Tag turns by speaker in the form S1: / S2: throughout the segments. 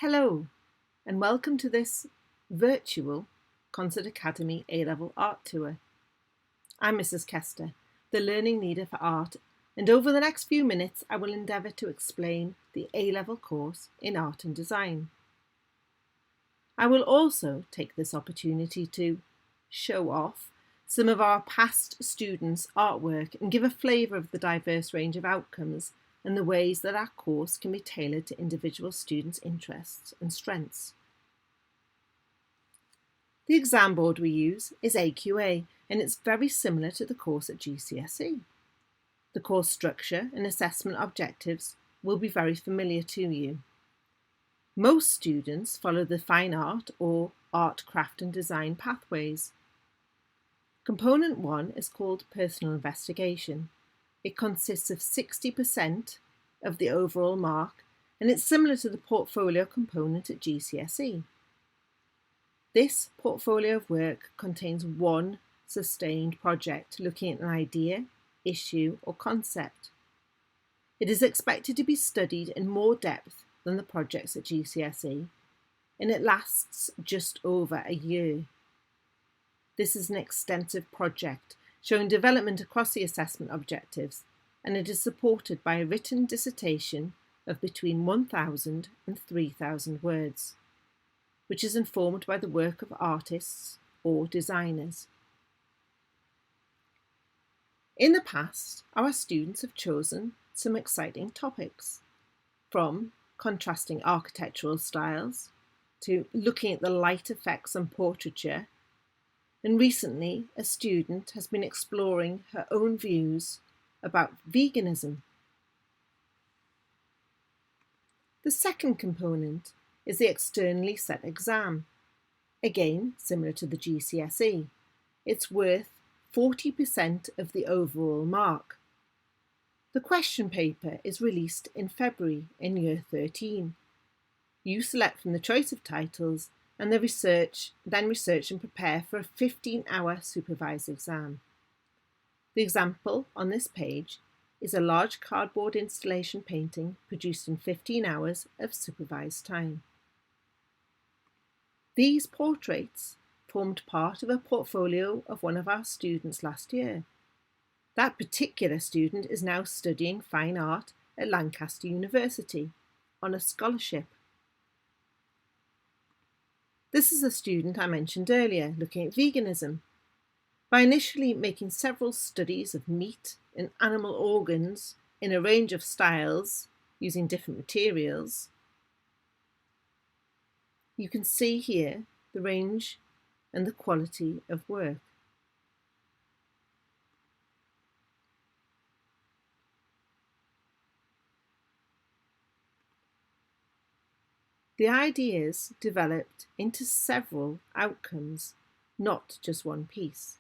S1: Hello, and welcome to this virtual Consett Academy A-Level Art Tour. I'm Mrs. Kester, the Learning Leader for Art, and over the next few minutes I will endeavour to explain the A-Level course in Art and Design. I will also take this opportunity to show off some of our past students' artwork and give a flavour of the diverse range of outcomes and the ways that our course can be tailored to individual students' interests and strengths. The exam board we use is AQA, and it's very similar to the course at GCSE. The course structure and assessment objectives will be very familiar to you. Most students follow the fine art or art, craft and design pathways. Component 1 is called personal investigation. It consists of 60% of the overall mark, and it's similar to the portfolio component at GCSE. This portfolio of work contains one sustained project looking at an idea, issue or concept. It is expected to be studied in more depth than the projects at GCSE, and it lasts just over a year. This is an extensive project showing development across the assessment objectives, and it is supported by a written dissertation of between 1,000 and 3,000 words, which is informed by the work of artists or designers. In the past, our students have chosen some exciting topics, from contrasting architectural styles to looking at the light effects on portraiture, and recently a student has been exploring her own views about veganism. The second component is the externally set exam. Again, similar to the GCSE. It's worth 40% of the overall mark. The question paper is released in February in Year 13. You select from the choice of titles and then research and prepare for a 15-hour supervised exam. The example on this page is a large cardboard installation painting produced in 15 hours of supervised time. These portraits formed part of a portfolio of one of our students last year. That particular student is now studying fine art at Lancaster University on a scholarship. This is a student I mentioned earlier looking at veganism. By initially making several studies of meat and animal organs in a range of styles using different materials, you can see here the range and the quality of work. The ideas developed into several outcomes, not just one piece.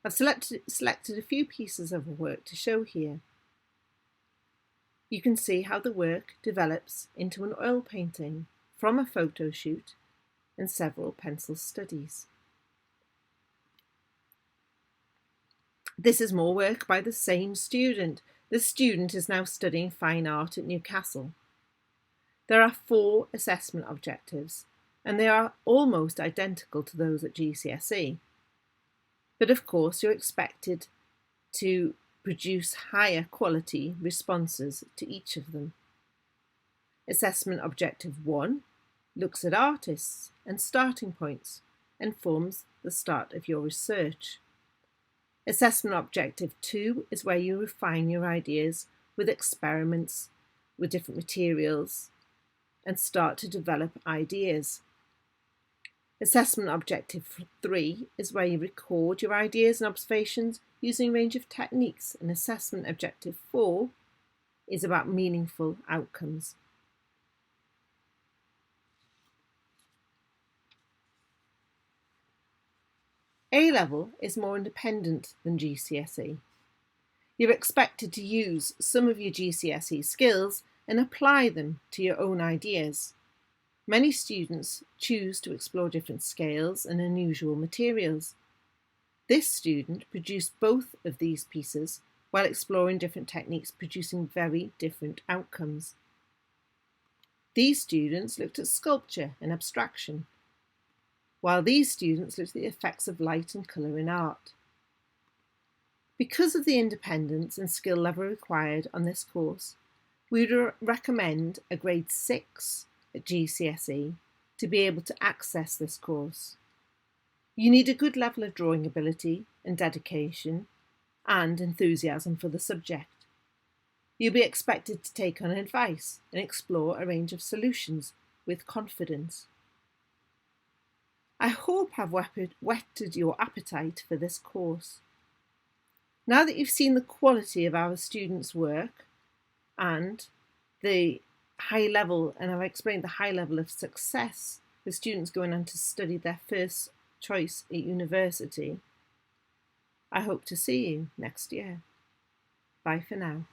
S1: I've selected a few pieces of work to show here. You can see how the work develops into an oil painting from a photo shoot and several pencil studies. This is more work by the same student. The student is now studying fine art at Newcastle. There are 4 assessment objectives, and they are almost identical to those at GCSE. But of course, you're expected to produce higher quality responses to each of them. Assessment Objective 1 looks at artists and starting points and forms the start of your research. Assessment Objective 2 is where you refine your ideas with experiments with different materials and start to develop ideas. Assessment Objective 3 is where you record your ideas and observations using a range of techniques, and Assessment Objective 4 is about meaningful outcomes. A-Level is more independent than GCSE. You're expected to use some of your GCSE skills and apply them to your own ideas. Many students choose to explore different scales and unusual materials. This student produced both of these pieces while exploring different techniques, producing very different outcomes. These students looked at sculpture and abstraction, while these students looked at the effects of light and colour in art. Because of the independence and skill level required on this course, we would recommend a grade 6 at GCSE to be able to access this course. You need a good level of drawing ability and dedication and enthusiasm for the subject. You'll be expected to take on advice and explore a range of solutions with confidence. I hope I've whetted your appetite for this course. Now that you've seen the quality of our students' work and the high level, and I've explained the high level of success for students going on to study their first choice at university, I hope to see you next year. Bye for now.